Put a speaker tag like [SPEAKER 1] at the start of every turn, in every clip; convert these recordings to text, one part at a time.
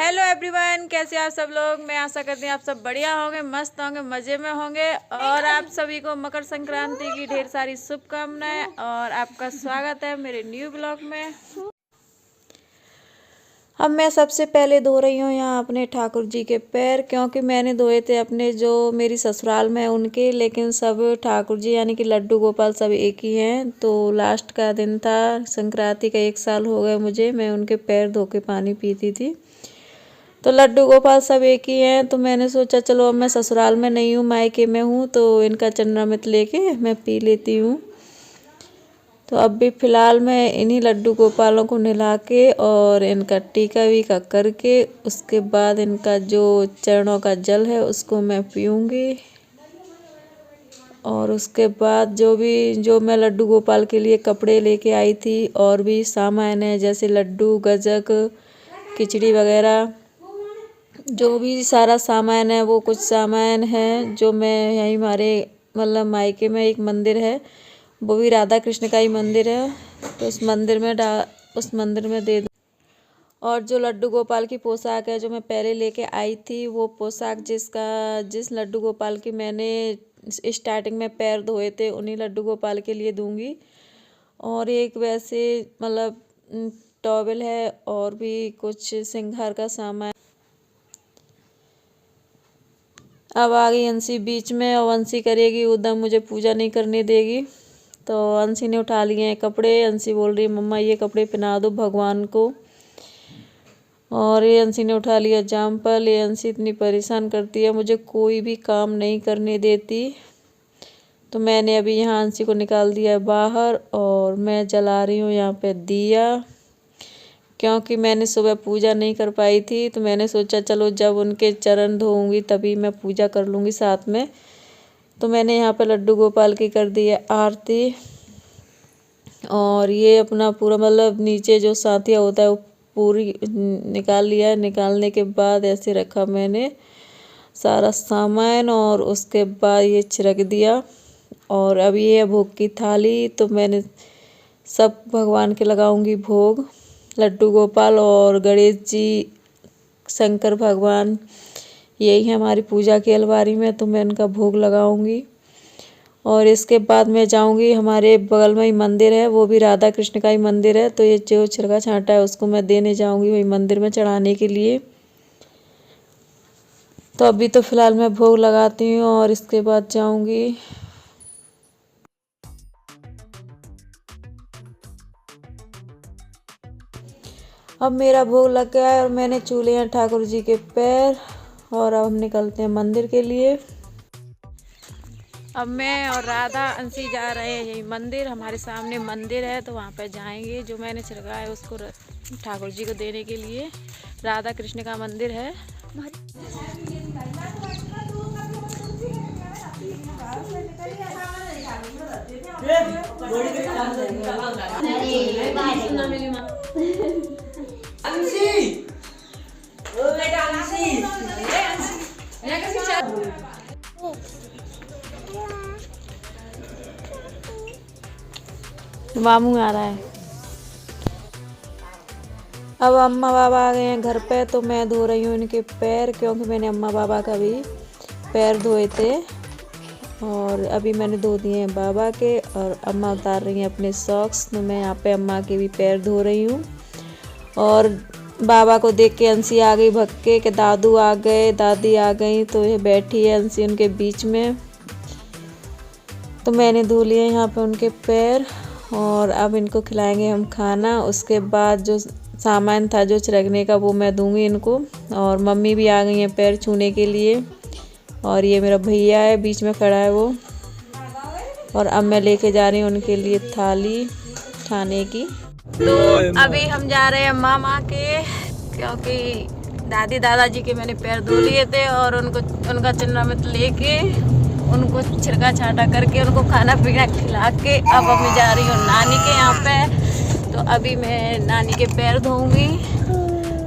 [SPEAKER 1] Hello everyone, कैसे आप सब लोग। मैं आशा करती हूँ आप सब बढ़िया होंगे, मस्त होंगे, मज़े में होंगे। और आप सभी को मकर संक्रांति की ढेर सारी शुभकामनाएं और आपका स्वागत है मेरे न्यू ब्लॉग में। अब मैं सबसे पहले धो रही हूँ यहाँ अपने ठाकुर जी के पैर, क्योंकि मैंने धोए थे अपने जो मेरी ससुराल में उनके, लेकिन सब ठाकुर जी यानी कि लड्डू गोपाल सब एक ही हैं। तो लास्ट का दिन था संक्रांति का, 1 साल हो गए मुझे, मैं उनके पैर धो के पानी पीती थी। तो लड्डू गोपाल सब एक ही हैं। तो मैंने सोचा चलो अब मैं ससुराल में नहीं हूँ, मायके में हूँ, तो इनका चरणामृत लेके मैं पी लेती हूँ। तो अब भी फ़िलहाल मैं इन्हीं लड्डू गोपालों को नहला के और इनका टीका वीका करके उसके बाद इनका जो चरणों का जल है उसको मैं पीऊँगी। और उसके बाद जो मैं लड्डू गोपाल के लिए कपड़े लेके आई थी और भी सामान है, जैसे लड्डू, गजक, खिचड़ी वगैरह, जो भी सारा सामान है, वो कुछ सामान है जो मैं यहीं हमारे मतलब मायके में एक मंदिर है, वो भी राधा कृष्ण का ही मंदिर है, तो उस मंदिर में दे दूँ। और जो लड्डू गोपाल की पोशाक है जो मैं पहले लेके आई थी, वो पोशाक जिस लड्डू गोपाल की मैंने स्टार्टिंग में पैर धोए थे उन्हीं लड्डू गोपाल के लिए दूंगी। और एक वैसे मतलब टॉवेल है और भी कुछ श्रृंगार का सामान। अब आ गई अंशी बीच में, और अंशी करेगी उधर, मुझे पूजा नहीं करने देगी। तो अंशी ने उठा लिए हैं कपड़े। अंशी बोल रही है मम्मा ये कपड़े पहना दो भगवान को। और ये अंशी ने उठा लिया जामपल। ये अंशी इतनी परेशान करती है, मुझे कोई भी काम नहीं करने देती। तो मैंने अभी यहाँ अंशी को निकाल दिया है बाहर और मैं जला रही हूँ यहाँ पे दिया, क्योंकि मैंने सुबह पूजा नहीं कर पाई थी। तो मैंने सोचा चलो जब उनके चरण धोऊंगी तभी मैं पूजा कर लूँगी साथ में। तो मैंने यहाँ पे लड्डू गोपाल की कर दी है आरती। और ये अपना पूरा मतलब नीचे जो साथिया होता है वो पूरी निकाल लिया है। निकालने के बाद ऐसे रखा मैंने सारा सामान, और उसके बाद ये छिड़क दिया। और अब ये है भोग की थाली, तो मैंने सब भगवान के लगाऊंगी भोग। लड्डू गोपाल और गणेश जी, शंकर भगवान, यही है हमारी पूजा की अलमारी में, तो मैं उनका भोग लगाऊंगी। और इसके बाद मैं जाऊंगी, हमारे बगल में ही मंदिर है, वो भी राधा कृष्ण का ही मंदिर है, तो ये जो छिड़का छांटा है उसको मैं देने जाऊंगी वही मंदिर में चढ़ाने के लिए। तो अभी तो फिलहाल मैं भोग लगाती हूँ और इसके बाद जाऊंगी। अब मेरा भोग लग गया है और मैंने चूल्हे हैं ठाकुर जी के पैर, और अब हम निकलते हैं मंदिर के लिए। अब मैं और राधा अंशी जा रहे हैं यही मंदिर, हमारे सामने मंदिर है, तो वहाँ पर जाएंगे। जो मैंने छिड़का है उसको ठाकुर जी को देने के लिए। राधा कृष्ण का मंदिर है। मामू आ रहा है। अब अम्मा बाबा आ गए हैं घर पे, तो मैं धो रही हूँ इनके पैर, क्योंकि मैंने अम्मा बाबा का भी पैर धोए थे। और अभी मैंने धो दिए हैं बाबा के, और अम्मा उतार रही हैं अपने सॉक्स, तो मैं यहाँ पे अम्मा के भी पैर धो रही हूँ। और बाबा को देख के अंशी आ गई भक्के के दादू आ गए, दादी आ गई, तो ये बैठी है अंशी उनके बीच में। तो मैंने धो लिए यहाँ पे उनके पैर, और अब इनको खिलाएंगे हम खाना। उसके बाद जो सामान था जो छिड़कने का वो मैं दूंगी इनको। और मम्मी भी आ गई हैं पैर छूने के लिए, और ये मेरा भैया है बीच में खड़ा है वो। और अब मैं लेके जा रही हूँ उनके लिए थाली खाने की। तो अभी हम जा रहे हैं मामा के, क्योंकि दादी दादाजी के मैंने पैर धो लिए थे, और उनका चरणामृत लेके उनको छिड़का छाटा करके उनको खाना पीना खिला के अब मैं जा रही हूँ नानी के यहाँ पे। तो अभी मैं नानी के पैर धोऊंगी।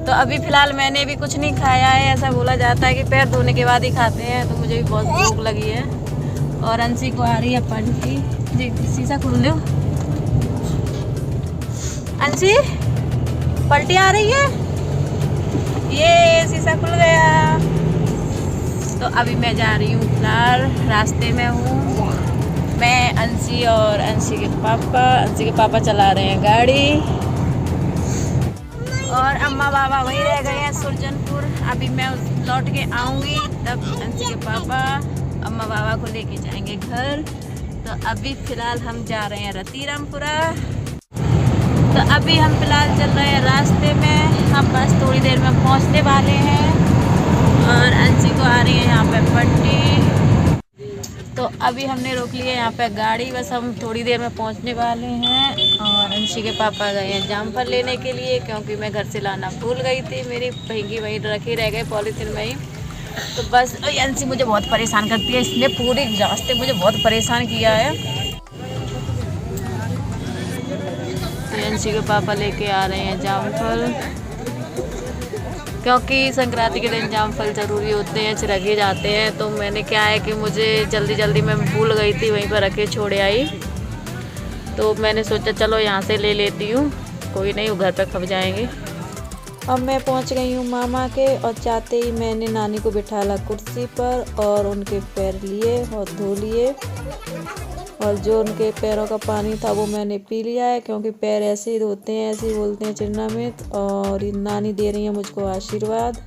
[SPEAKER 1] तो अभी फ़िलहाल मैंने भी कुछ नहीं खाया है। ऐसा बोला जाता है कि पैर धोने के बाद ही खाते हैं, तो मुझे भी बहुत भूख लगी है। और अंशी को आ रही है पलटी जी, शीशा खोल लो। अंशी पलटी आ रही है। ये शीशा खुल गया। तो अभी मैं जा रही हूँ, फिलहाल रास्ते में हूँ मैं, अंशी और अंशी के पापा चला रहे हैं गाड़ी और अम्मा बाबा वहीं रह गए हैं सुरजनपुर। अभी मैं लौट के आऊँगी तब अंशी के पापा अम्मा बाबा को लेके जाएंगे घर। तो अभी फ़िलहाल हम जा रहे हैं रतिरामपुरा। तो अभी हम फ़िलहाल चल रहे हैं रास्ते में, हम बस थोड़ी देर में पहुँचने वाले हैं और अंशी को आ रही है यहाँ पे पट्टी। तो अभी हमने रोक लिया यहाँ पे गाड़ी, बस हम थोड़ी देर में पहुँचने वाले हैं। और अंशी के पापा गए हैं जामफल लेने के लिए, क्योंकि मैं घर से लाना भूल गई थी, मेरी बहन वहीं रखे रह गए पॉलीथीन में ही। तो बस अंशी मुझे बहुत परेशान करती है, इसने पूरे रास्ते मुझे बहुत परेशान किया है। तो अंशी के पापा लेके आ रहे हैं जामफल, क्योंकि संक्रांति के दिन जामफल ज़रूरी होते हैं, रखे जाते हैं। तो मैंने क्या है कि मुझे जल्दी मैं भूल गई थी, वहीं पर रखे छोड़े आई। तो मैंने सोचा चलो यहाँ से ले लेती हूँ, कोई नहीं वो घर पे खप जाएंगे। अब मैं पहुँच गई हूँ मामा के, और जाते ही मैंने नानी को बिठाला कुर्सी पर और उनके पैर लिए और धो लिए। और जो उनके पैरों का पानी था वो मैंने पी लिया है, क्योंकि पैर ऐसे ही धोते हैं, ऐसे ही बोलते हैं चिन्नामित। और नानी दे रही है मुझको आशीर्वाद।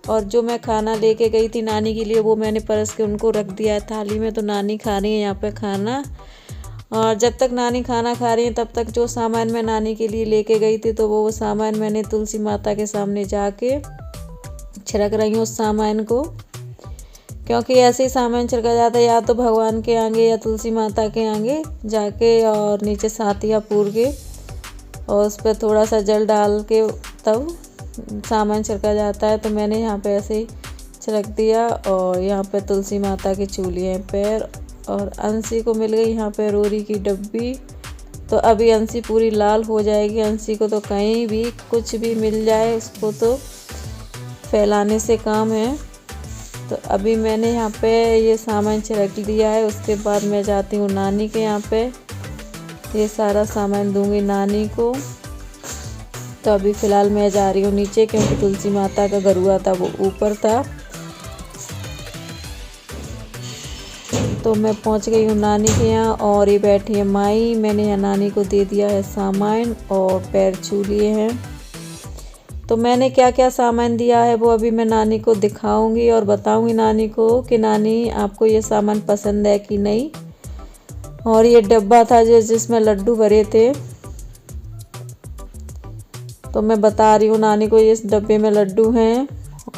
[SPEAKER 1] और जो मैं खाना लेके गई थी नानी के लिए वो मैंने परस के उनको रख दिया है थाली में। तो नानी खा रही है यहाँ पे खाना, और जब तक नानी खाना खा रही है तब तक जो सामान मैं नानी के लिए लेके गई थी तो वो सामान मैंने तुलसी माता के सामने जाके छिड़क रही हूँ उस सामान को, क्योंकि ऐसे ही सामान छिड़का जाता है या तो भगवान के आगे या तुलसी माता के आगे जाके, और नीचे सातिया पूर के और उस पर थोड़ा सा जल डाल के तब सामान छिड़का जाता है। तो मैंने यहाँ पे ऐसे ही छिड़क दिया, और यहाँ पे तुलसी माता के छू लिए हैं पैर। और अंशी को मिल गई यहाँ पे रोरी की डब्बी। तो अभी अंशी पूरी लाल हो जाएगी। अंशी को तो कहीं भी कुछ भी मिल जाए उसको तो फैलाने से काम है। तो अभी मैंने यहाँ पे ये सामान छिड़क दिया है। उसके बाद मैं जाती हूँ नानी के यहाँ पे, ये सारा सामान दूंगी नानी को। तो अभी फ़िलहाल मैं जा रही हूँ नीचे, क्योंकि तुलसी माता का गरुआ था वो ऊपर था। तो मैं पहुँच गई हूँ नानी के यहाँ, और ये बैठी है माई। मैंने यहाँ नानी को दे दिया है सामान और पैर छू लिए हैं। तो मैंने क्या क्या सामान दिया है वो अभी मैं नानी को दिखाऊंगी और बताऊंगी नानी को कि नानी आपको ये सामान पसंद है कि नहीं। और ये डब्बा था जिसमें लड्डू भरे थे, तो मैं बता रही हूँ नानी को इस डब्बे में लड्डू हैं,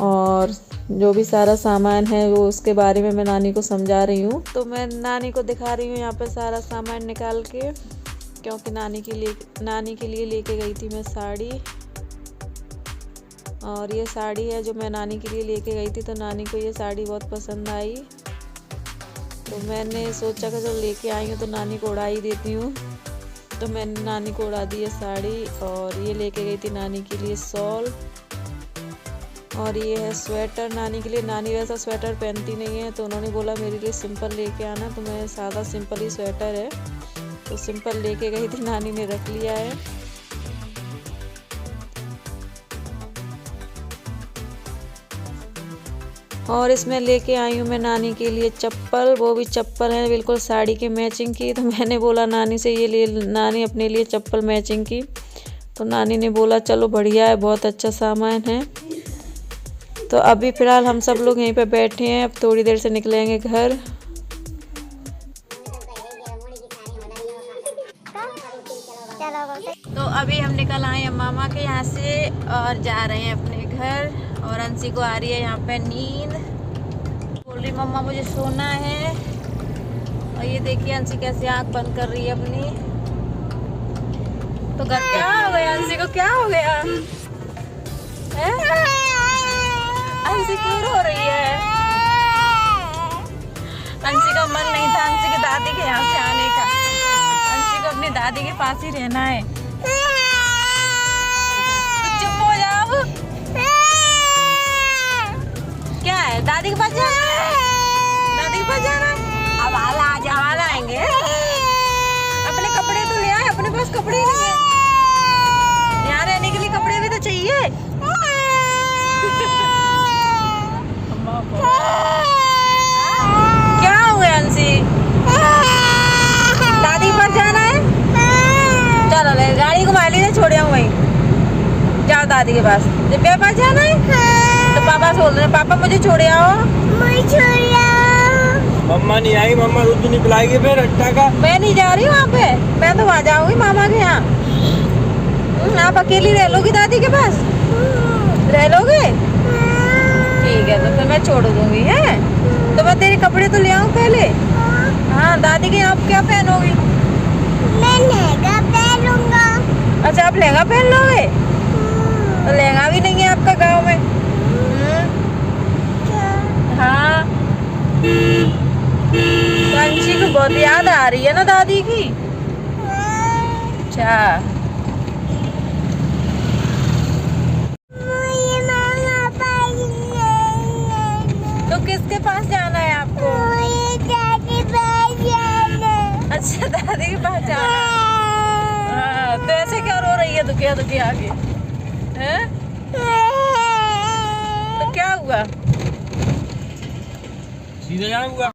[SPEAKER 1] और जो भी सारा सामान है वो उसके बारे में मैं नानी को समझा रही हूँ। तो मैं नानी को दिखा रही हूँ यहाँ पे सारा सामान निकाल के, क्योंकि नानी के लिए लेके गई थी मैं साड़ी। और ये साड़ी है जो मैं नानी के लिए लेके गई थी, तो नानी को ये साड़ी बहुत पसंद आई। तो मैंने सोचा कि जब लेके आई हूँ तो नानी को उड़ा ही देती हूँ। तो मैंने नानी को उड़ा दी है साड़ी। और ये लेके गई थी नानी के लिए शॉल, और ये है स्वेटर नानी के लिए। नानी वैसा स्वेटर पहनती नहीं है, तो उन्होंने बोला मेरे लिए सिंपल लेके आना। तो मैं सादा सिंपल ही स्वेटर है तो सिंपल लेके गई थी, नानी ने रख लिया है। और इसमें लेके आई हूँ मैं नानी के लिए चप्पल, वो भी चप्पल है बिल्कुल साड़ी के मैचिंग की। तो मैंने बोला नानी से ये ले, नानी अपने लिए चप्पल मैचिंग की। तो नानी ने बोला चलो बढ़िया है, बहुत अच्छा सामान है। तो अभी फ़िलहाल हम सब लोग यहीं पे बैठे हैं, अब थोड़ी देर से निकलेंगे घर। तो अभी हम निकल आए हैं मामा के यहाँ से और जा रहे हैं अपने घर। और अंशी को आ रही है यहाँ पे नींद, बोल रही मम्मा मुझे सोना है। और ये देखिए अंशी कैसे आँख बंद कर रही है अपनी। तो घर क्या हो गया अंशी को, क्या हो गया है? अंशी क्यों रो रही है? अंशी का मन नहीं था अंशी की दादी के यहाँ से आने का। अंशी को अपनी दादी के पास ही रहना है। तो चुप हो जाओ। क्या है, दादी के पास जाना है? दादी के पास जाना है? अब आला आएंगे। अपने कपड़े तो ले आए, अपने पास कपड़े नहीं है। यहाँ रहने के लिए कपड़े भी तो चाहिए। दादी के पास? दिव्या पास जाना है? हाँ। तो पापा से बोल रहे पापा मुझे छोड़े आओ। मुझे छोड़ आओ।
[SPEAKER 2] मम्मा नहीं आई, मम्मा दूध नहीं पिलाएगी फिर अट्टा का।
[SPEAKER 1] मैं नहीं जा रही वहाँ पे, मैं तो वहाँ जाऊंगी मामा के यहाँ। आप अकेली रह लोगी दादी के पास? रह लोगे? ठीक है, तो फिर मैं छोड़ दूंगी है। तो मैं तेरे कपड़े तो ले आऊँ पहले। हाँ, दादी के यहाँ क्या पहनोगी? मैं लहंगा पहनूंगा। अच्छा, आप लहंगा पहन लोगे? तो लहंगा भी नहीं है आपका गांव में? हाँ, तो अंशी को बहुत याद आ रही है ना दादी की? अच्छा, तो किसके पास जाना है आपको? दादी पास जाना। अच्छा, दादी के पास जाना। हाँ, तो ऐसे क्या रो रही है दुखिया दुखिया आगे? हैं? तो क्या हुआ?
[SPEAKER 2] सीधे जाऊंगा।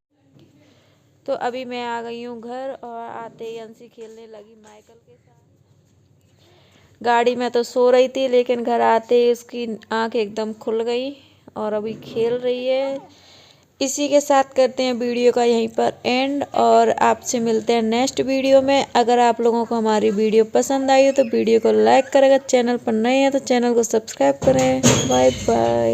[SPEAKER 1] तो अभी मैं आ गई हूँ घर और आते ही अंशी खेलने लगी माइकल के साथ। गाड़ी में तो सो रही थी, लेकिन घर आते ही उसकी आंख एकदम खुल गई और अभी खेल रही है। इसी के साथ करते हैं वीडियो का यहीं पर एंड और आपसे मिलते हैं नेक्स्ट वीडियो में। अगर आप लोगों को हमारी वीडियो पसंद आई हो तो वीडियो को लाइक करें, अगर चैनल पर नए हैं तो चैनल को सब्सक्राइब करें। Bye bye.